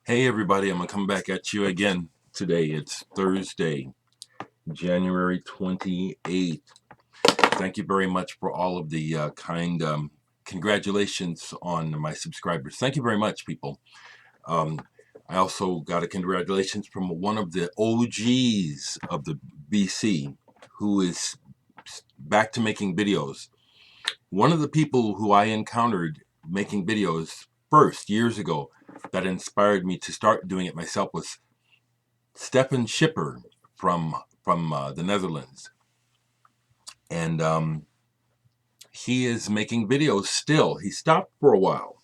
Hey everybody, I'm gonna come back at you again today. It's Thursday, January 28th. Thank you very much for all of the kind congratulations on my subscribers. Thank you very much, people. Um, I also got a congratulations from one of the OGs of the BC who is back to making videos. One of the people who I encountered making videos first years ago that inspired me to start doing it myself was Stefan Schipper from the Netherlands, and he is making videos still. He stopped for a while,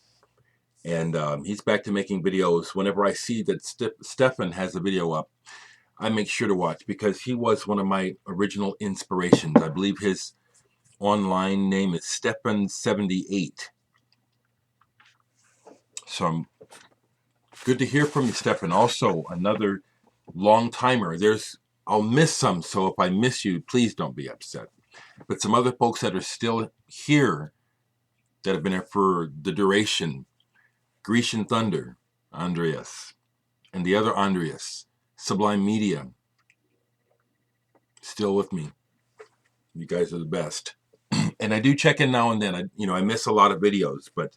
and he's back to making videos. Whenever I see that Stefan has a video up, I make sure to watch because he was one of my original inspirations. I believe his online name is Stefan78. So good to hear from you, Stefan. Also, another long timer. I'll miss some, so if I miss you, please don't be upset. But some other folks that are still here that have been here for the duration, Grecian Thunder, Andreas, and the other Andreas, Sublime Media, still with me. You guys are the best. And I do check in now and then. I miss a lot of videos, but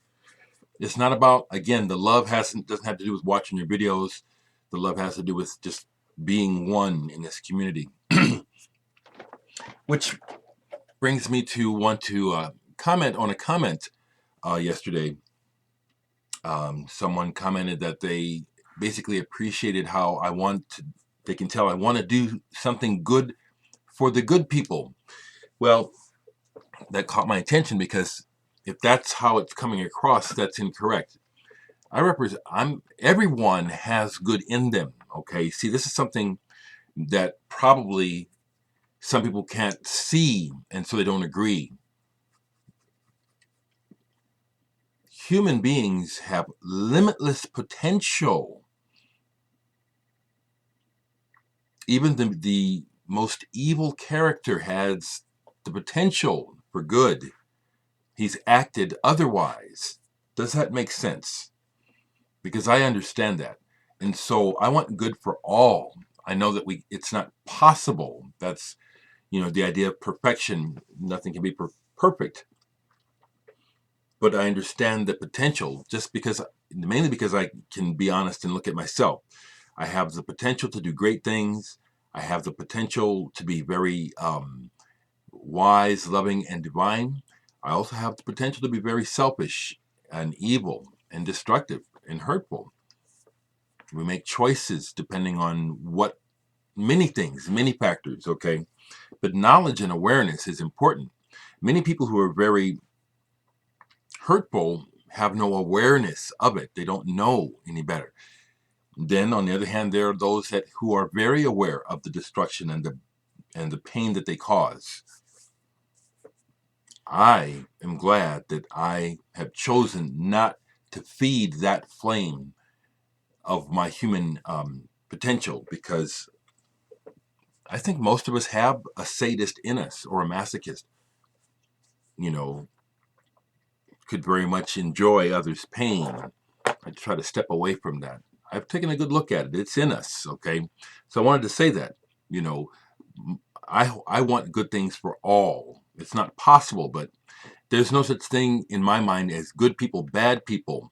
it's not about, again, the love doesn't have to do with watching your videos. The love has to do with just being one in this community. Which brings me to want to comment on a comment yesterday. Someone commented that they basically appreciated how they can tell I want to do something good for the good people. Well, that caught my attention because if that's how it's coming across, that's incorrect. Everyone has good in them. Okay. See, this is something that probably some people can't see, and so they don't agree. Human beings have limitless potential. Even the most evil character has the potential for good. He's acted otherwise. Does that make sense? Because I understand that. And so I want good for all. I know that it's not possible. That's, the idea of perfection. Nothing can be perfect. But I understand the potential mainly because I can be honest and look at myself. I have the potential to do great things. I have the potential to be very wise, loving, and divine. I also have the potential to be very selfish and evil and destructive and hurtful. We make choices depending on many things, many factors, okay? But knowledge and awareness is important. Many people who are very hurtful have no awareness of it. They don't know any better. Then, on the other hand, there are those who are very aware of the destruction and the pain that they cause. I am glad that I have chosen not to feed that flame of my human potential, because I think most of us have a sadist in us or a masochist. You know, could very much enjoy others' pain. I try to step away from that. I've taken a good look at it. It's in us, okay? So I wanted to say that, you know, I want good things for all. It's not possible, but there's no such thing in my mind as good people, bad people.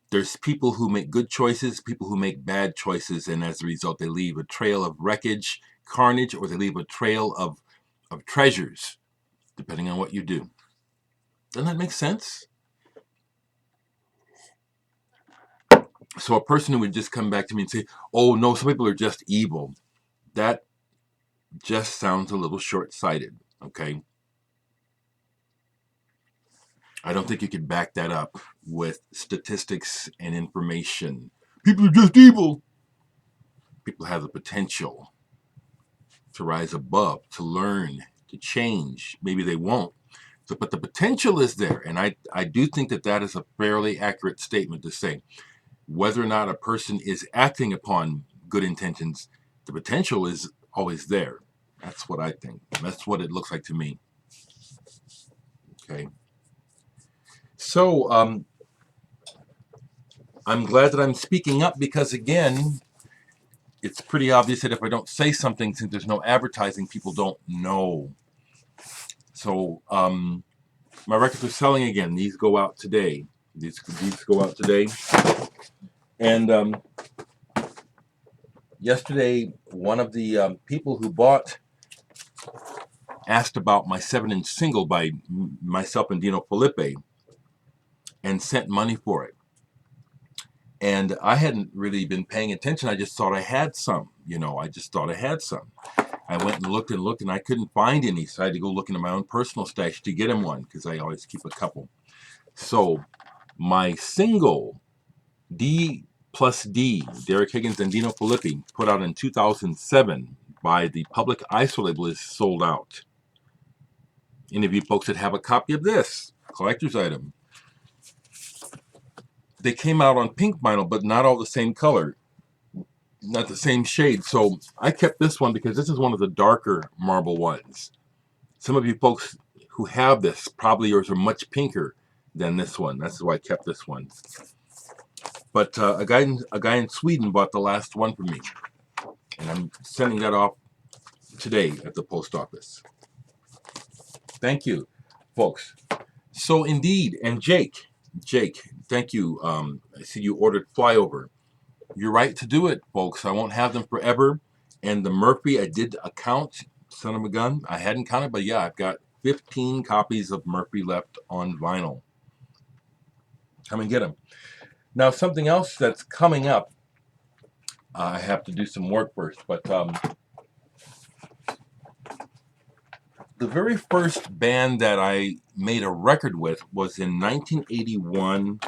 There's people who make good choices, people who make bad choices, and as a result, they leave a trail of wreckage, carnage, or they leave a trail of treasures, depending on what you do. Doesn't that make sense? So a person who would just come back to me and say, oh, no, some people are just evil, that just sounds a little short-sighted, okay? I don't think you could back that up with statistics and information. People are just evil. People have the potential to rise above, to learn, to change. Maybe they won't. But the potential is there. And I do think that is a fairly accurate statement to say. Whether or not a person is acting upon good intentions, the potential is always there. That's what I think. That's what it looks like to me. Okay. So, I'm glad that I'm speaking up because, again, it's pretty obvious that if I don't say something, since there's no advertising, people don't know. So my records are selling again. These go out today. These go out today. And yesterday, one of the people who bought asked about my 7-inch single by myself and Dino Felipe and sent money for it. And I hadn't really been paying attention. I just thought I had some, I just thought I had some. I went and looked, and I couldn't find any. So I had to go look into my own personal stash to get him one, because I always keep a couple. So my single, D plus D, Dereck Higgins and Dino Felipe, put out in 2007 by the Public ISO label, is sold out. Any of you folks that have a copy of this, collector's item. They came out on pink vinyl, but not all the same color, not the same shade. So I kept this one because this is one of the darker marble ones. Some of you folks who have this, probably yours are much pinker than this one. That's why I kept this one. But a guy in Sweden bought the last one from me, and I'm sending that off today at the post office. Thank you, folks. So indeed, and Jake, thank you. I see you ordered Flyover. You're right to do it, folks. I won't have them forever. And the Murphy, I did count, son of a gun. I hadn't counted, but yeah, I've got 15 copies of Murphy left on vinyl. Come and get them. Now, something else that's coming up, I have to do some work first, but the very first band that I made a record with was in 1981,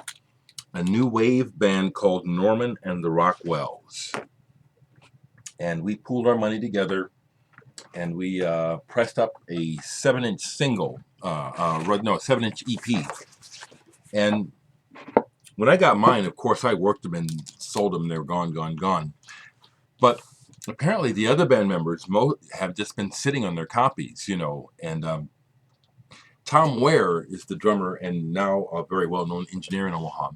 a new wave band called Norman and the Rockwells. And we pooled our money together, and we pressed up a 7-inch single, no, a 7-inch EP. And when I got mine, of course, I worked them and sold them. They were gone. But apparently the other band members have just been sitting on their copies, and Tom Ware is the drummer and now a very well-known engineer in Omaha.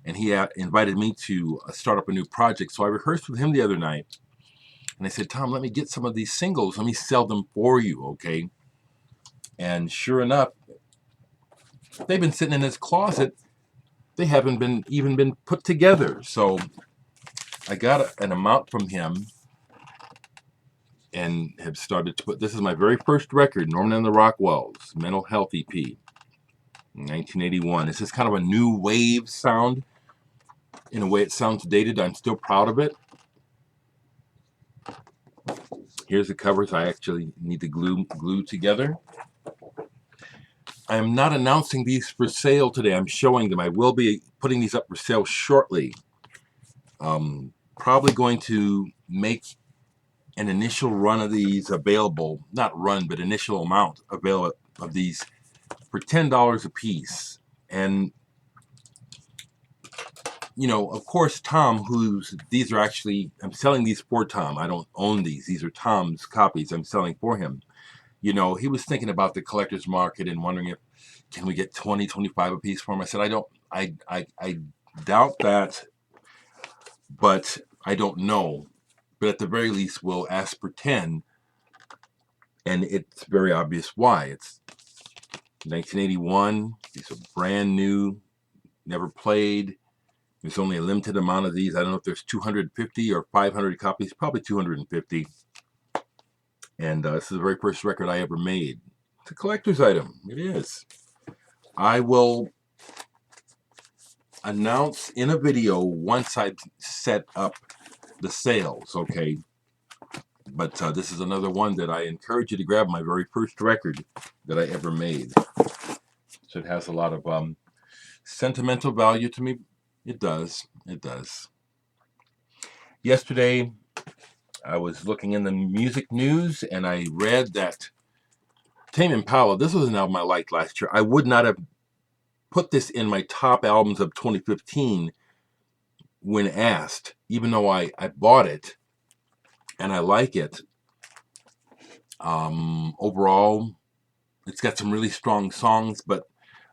And he invited me to start up a new project. So I rehearsed with him the other night. And I said, Tom, let me get some of these singles. Let me sell them for you, okay? And sure enough, they've been sitting in his closet. They haven't even been put together. So I got an amount from him and have started to put, this is my very first record, Norman and the Rockwells, Mental Health EP, 1981. This is kind of a new wave sound. In a way, it sounds dated. I'm still proud of it. Here's the covers I actually need to glue together. I am not announcing these for sale today. I'm showing them. I will be putting these up for sale shortly. Probably going to make an initial run of these available, not run, but initial amount available of these for $10 a piece. And, of course, Tom, these are actually, I'm selling these for Tom. I don't own these. These are Tom's copies I'm selling for him. He was thinking about the collector's market and wondering if, can we get 20, 25 a piece for him? I said, I doubt that, but I don't know. But at the very least, we'll ask for 10. And it's very obvious why. It's 1981. These are brand new, never played. There's only a limited amount of these. I don't know if there's 250 or 500 copies, probably 250. And this is the very first record I ever made. It's a collector's item. It is. I will announce in a video once I've set up the sales, okay? But this is another one that I encourage you to grab, my very first record that I ever made. So it has a lot of sentimental value to me. It does. It does. Yesterday, I was looking in the music news, and I read that Tame Impala, this was an album I liked last year. I would not have put this in my top albums of 2015 when asked, even though I bought it and I like it. Overall, it's got some really strong songs, but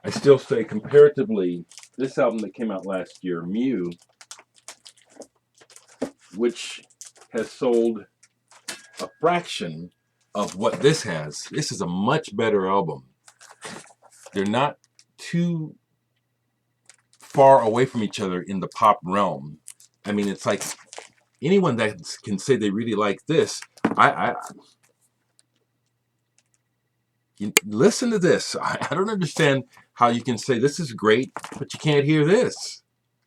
I still say comparatively, this album that came out last year, Mew, which has sold a fraction of what this has. This is a much better album. They're not too far away from each other in the pop realm. I mean, it's like anyone that can say they really like this, I listen to this. I don't understand how you can say this is great, but you can't hear this.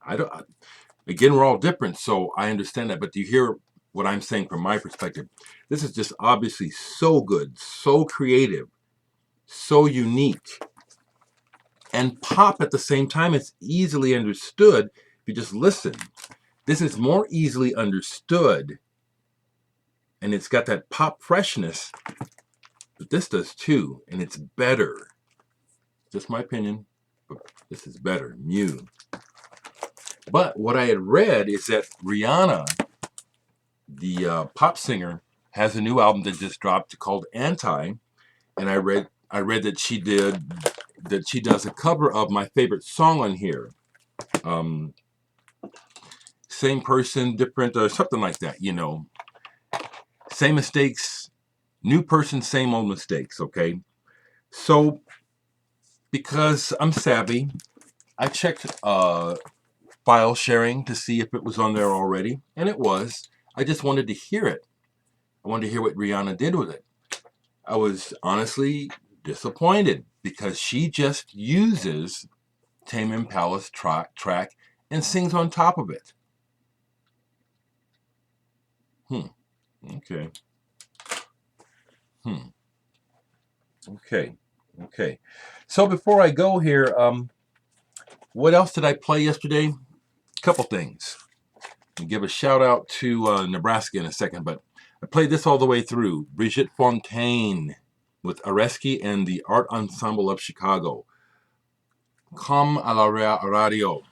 I don't. Again, we're all different, so I understand that. But do you hear what I'm saying from my perspective? This is just obviously so good, so creative, so unique, and pop at the same time. It's easily understood if you just listen. This is more easily understood, and it's got that pop freshness, but this does too, and it's better. Just my opinion, but this is better. Mew. But what I had read is that Rihanna, the pop singer, has a new album that just dropped called Anti, and I read that she does a cover of my favorite song on here. Same person, different, or something like that. Same mistakes, new person, same old mistakes. Okay, so because I'm savvy, I checked file sharing to see if it was on there already, and it was. I just wanted to hear it. I wanted to hear what Rihanna did with it. I was honestly disappointed because she just uses Tame Impala's track and sings on top of it. Okay. Okay. So before I go here, what else did I play yesterday? A couple things. I'll give a shout out to Nebraska in a second, but I played this all the way through. Brigitte Fontaine with Areski and the Art Ensemble of Chicago. Comme à la radio,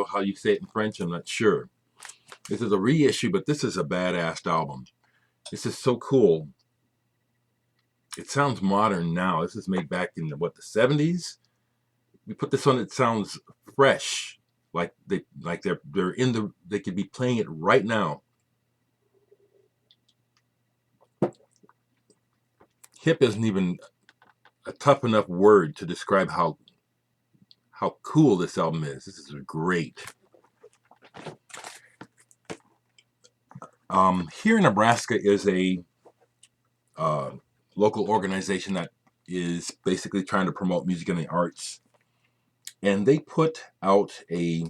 how you say it in French, I'm not sure. This is a reissue, but this is a badass album. This is so cool. It sounds modern now. This is made back in the 70s. We put this on, it sounds fresh, like they're in the, they could be playing it right now. Hip isn't even a tough enough word to describe how cool this album is. This is great. Here in Nebraska is a local organization that is basically trying to promote music and the arts, and they put out a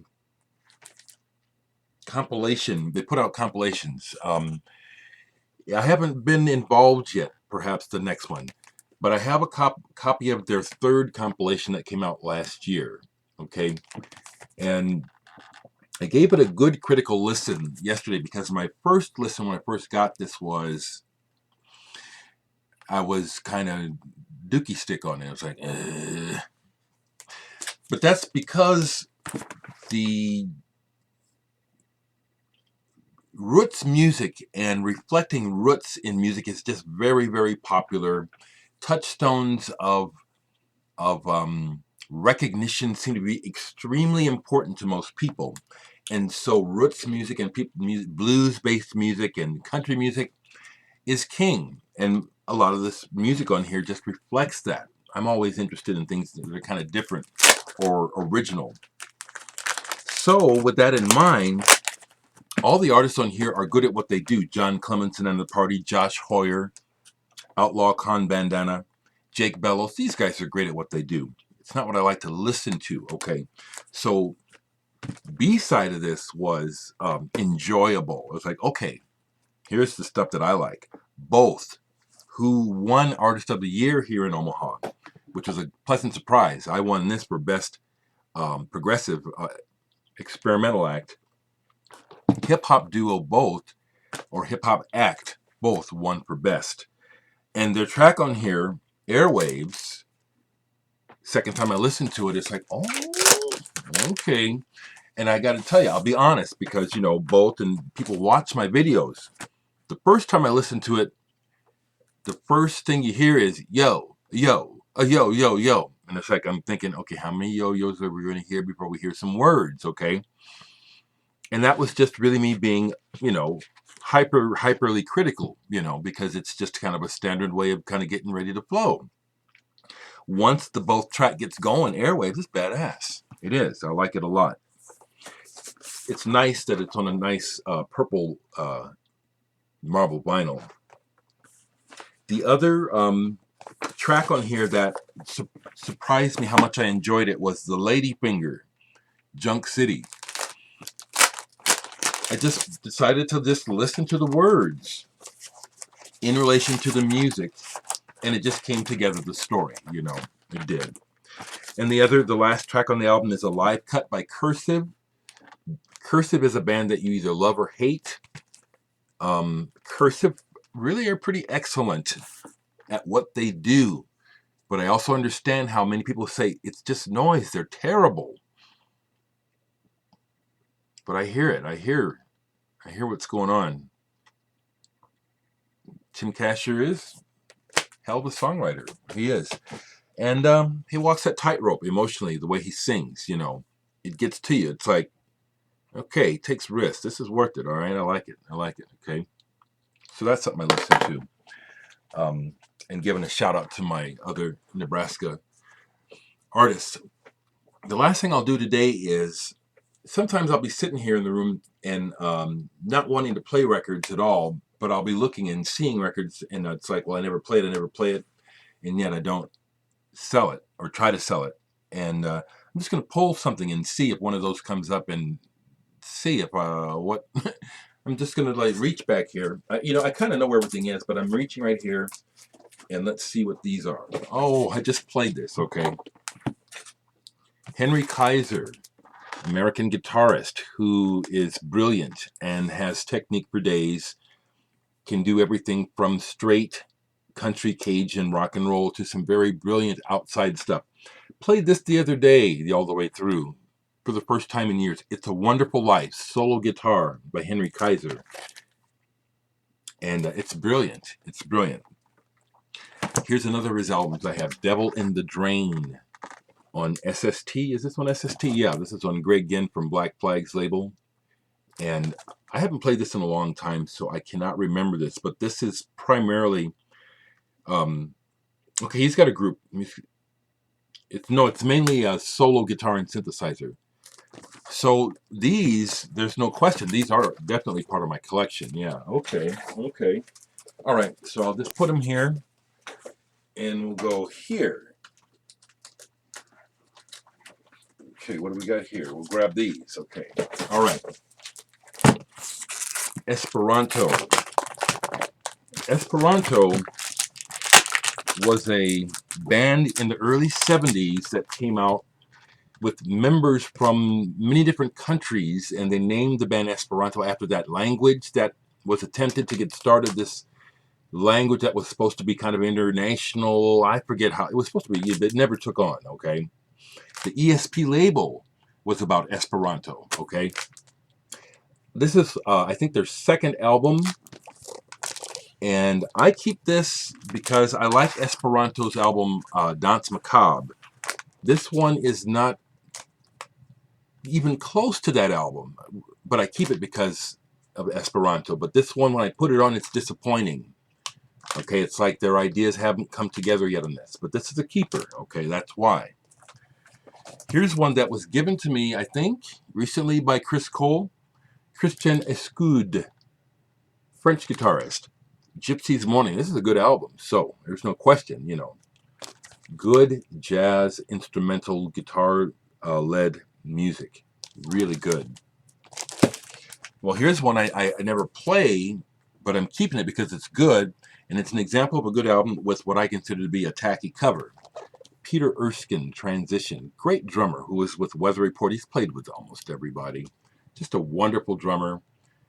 compilation. They put out compilations. I haven't been involved yet. Perhaps the next one, but I have a copy of their third compilation that came out last year. Okay, and I gave it a good critical listen yesterday because my first listen when I first got this was I was kind of dookie stick on it. I was like, ugh. But that's because the roots music and reflecting roots in music is just very, very popular. Touchstones of recognition seem to be extremely important to most people. And so roots music and blues-based music and country music is king. And a lot of this music on here just reflects that. I'm always interested in things that are kind of different or original. So with that in mind, all the artists on here are good at what they do. John Clemenson and the Party, Josh Hoyer, Outlaw Con Bandana, Jake Bellows. These guys are great at what they do. It's not what I like to listen to. Okay, so B-side of this was enjoyable. It was like, okay, here's the stuff that I like. Both, who won Artist of the Year here in Omaha, which was a pleasant surprise. I won this for Best Progressive Experimental Act. Hip Hop Duo both, or Hip Hop Act both won for Best. And their track on here, Airwaves, second time I listened to it, it's like, oh, okay. And I got to tell you, I'll be honest, because, both and people watch my videos. The first time I listened to it, the first thing you hear is, yo, yo, yo, yo, yo. And it's like, I'm thinking, okay, how many yo-yos are we going to hear before we hear some words, okay? And that was just really me being, hyperly critical, because it's just kind of a standard way of kind of getting ready to flow. Once the both track gets going, Airwaves is badass. It is. I like it a lot. It's nice that it's on a nice purple marble vinyl. The other track on here that surprised me how much I enjoyed it was the Ladyfinger, Junk City. I just decided to just listen to the words in relation to the music, and it just came together, the story, it did. And the last track on the album is a live cut by Cursive. Cursive is a band that you either love or hate. Cursive really are pretty excellent at what they do, but I also understand how many people say it's just noise, they're terrible. But I hear it. I hear what's going on. Tim Casher is hell of a songwriter. He is. And he walks that tightrope emotionally, the way he sings, It gets to you. It's like, okay, he takes risks. This is worth it, all right? I like it, okay? So that's something I listen to. And giving a shout out to my other Nebraska artists. The last thing I'll do today is, sometimes I'll be sitting here in the room and not wanting to play records at all, but I'll be looking and seeing records, and it's like, well, I never play it, and yet I don't sell it or try to sell it. And I'm just going to pull something and see if one of those comes up and see if what. I'm just going to reach back here. I kind of know where everything is, but I'm reaching right here, and let's see what these are. Oh, I just played this. Okay. Henry Kaiser, American guitarist who is brilliant and has technique for days, can do everything from straight country, Cajun, rock and roll to some very brilliant outside stuff. Played this the other day, all the way through, for the first time in years. It's a Wonderful Life, solo guitar by Henry Kaiser. And it's brilliant. It's brilliant. Here's another of his albums I have, Devil in the Drain, on SST. Is this on SST? Yeah, this is on Greg Ginn from Black Flag's label. And I haven't played this in a long time, so I cannot remember this. But this is primarily, okay, he's got a group. It's mainly a solo guitar and synthesizer. So there's no question, these are definitely part of my collection. Yeah, okay. All right, so I'll just put them here, and we'll go here. Okay, what do we got here? We'll grab these. Okay, all right. Esperanto. Esperanto was a band in the early 70s that came out with members from many different countries, and they named the band Esperanto after that language that was attempted to get started, this language that was supposed to be kind of international. I forget how it was supposed to be, but it never took on. Okay, the ESP label was about Esperanto. Okay, this is I think their second album, and I keep this because I like Esperanto's album Danse Macabre. This one is not even close to that album, but I keep it because of Esperanto. But this one, when I put it on, it's disappointing. Okay, it's like their ideas haven't come together yet on this, but this is a keeper. Okay, that's why. Here's one that was given to me, I think, recently by Chris Cole, Christian Escud, French guitarist. Gypsy's Morning. This is a good album, so there's no question, good jazz instrumental guitar led music, really good. Well, here's one I never play, but I'm keeping it because it's good, and it's an example of a good album with what I consider to be a tacky cover. Peter Erskine, Transition, great drummer who was with Weather Report. He's played with almost everybody. Just a wonderful drummer.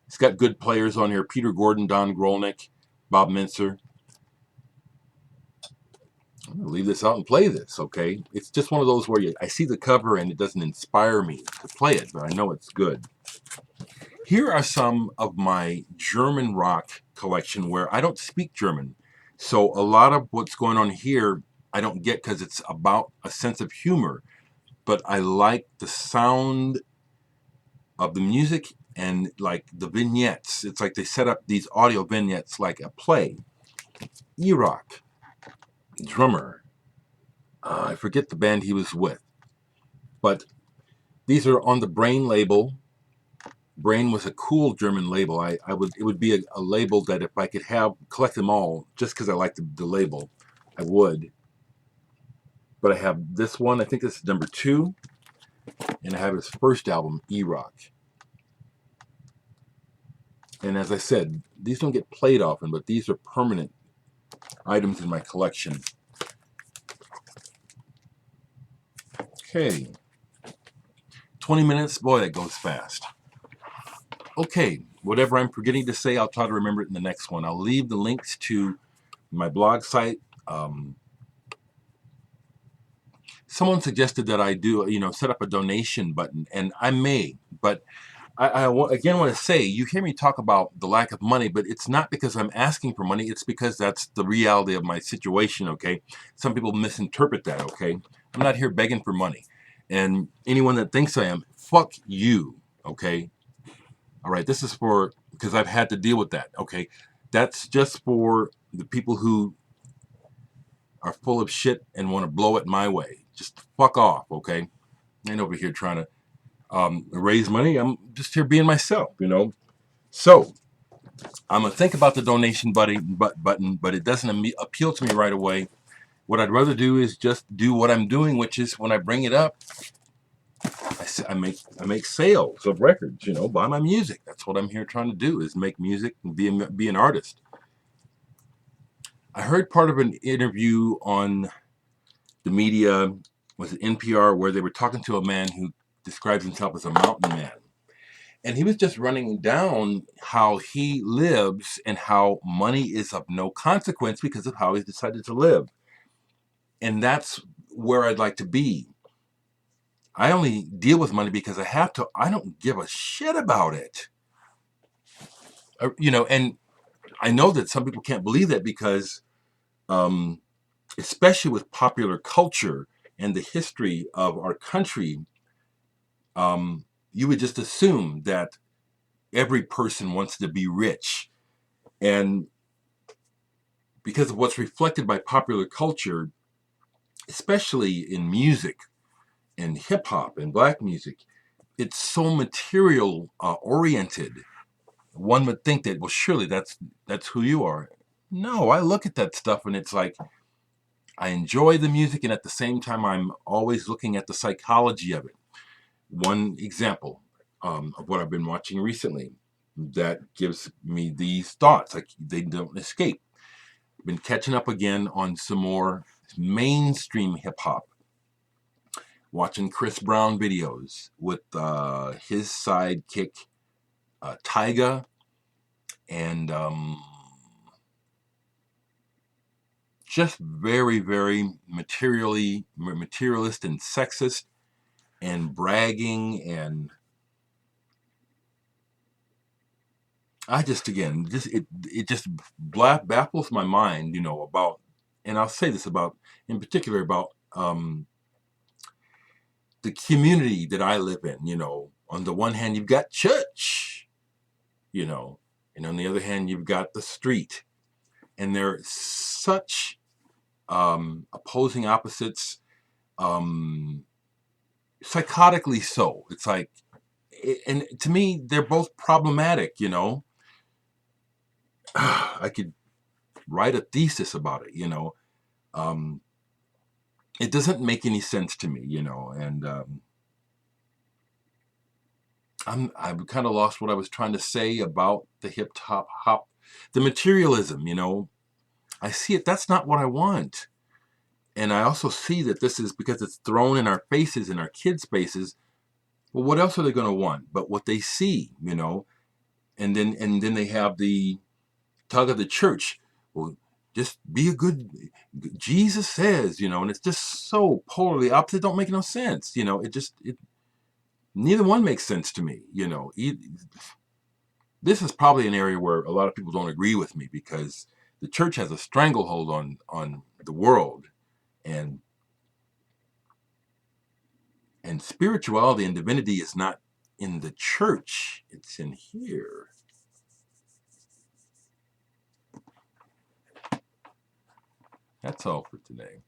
He's got good players on here: Peter Gordon, Don Grolnick, Bob Mincer. I'm going to leave this out and play this, okay? It's just one of those where I see the cover and it doesn't inspire me to play it, but I know it's good. Here are some of my German rock collection where I don't speak German. So a lot of what's going on here I don't get because it's about a sense of humor. But I like the sound of the music and like the vignettes. It's like they set up these audio vignettes like a play. E-Rock, drummer. I forget the band he was with, but these are on the Brain label. Brain was a cool German label. It would be a label that if I could collect them all, just because I like the label, I would. But I have this one. I think this is number 2, and I have his first album, E-Rock. And as I said, these don't get played often, but these are permanent items in my collection. Okay. 20 minutes, boy, that goes fast. Okay, whatever I'm forgetting to say, I'll try to remember it in the next one. I'll leave the links to my blog site. Someone suggested that I do, set up a donation button, and I may, but again want to say, you hear me talk about the lack of money, but it's not because I'm asking for money. It's because that's the reality of my situation, okay? Some people misinterpret that, okay? I'm not here begging for money. And anyone that thinks I am, fuck you, okay? All right, this is because I've had to deal with that, okay? That's just for the people who are full of shit and want to blow it my way. Just fuck off, okay? I ain't over here trying to raise money. I'm just here being myself, So I'm gonna think about the donation button, but it doesn't appeal to me right away. What I'd rather do is just do what I'm doing, which is when I bring it up, I make sales of records. Buy my music. That's what I'm here trying to do, is make music and be an artist. I heard part of an interview on the media, was it NPR, where they were talking to a man who describes himself as a mountain man. And he was just running down how he lives and how money is of no consequence because of how he's decided to live. And that's where I'd like to be. I only deal with money because I have to. I don't give a shit about it. And I know that some people can't believe that because, especially with popular culture and the history of our country, you would just assume that every person wants to be rich. And because of what's reflected by popular culture, especially in music and hip hop and black music, it's so material oriented. One would think that, well, surely that's who you are. No, I look at that stuff and it's like, I enjoy the music, and at the same time, I'm always looking at the psychology of it. One example of what I've been watching recently that gives me these thoughts, like they don't escape. Been catching up again on some more mainstream hip hop. Watching Chris Brown videos with his sidekick Tyga, and just very, very materialist and sexist and bragging, and I just, again, it just baffles my mind, about, and I'll say this about, in particular, about the community that I live in. On the one hand, you've got church, and on the other hand, you've got the street, and they're such opposing opposites, psychotically so. It's like, and to me, they're both problematic. I could write a thesis about it. It doesn't make any sense to me. And I've kind of lost what I was trying to say about the hop, the materialism. I see it. That's not what I want. And I also see that this is because it's thrown in our faces, in our kids' faces. Well, what else are they going to want but what they see, And then they have the tug of the church. Well, just be a good. Jesus says, and it's just so polarly opposite. Don't make no sense, neither one makes sense to me, This is probably an area where a lot of people don't agree with me because the church has a stranglehold on the world, and spirituality and divinity is not in the church. It's in here. That's all for today.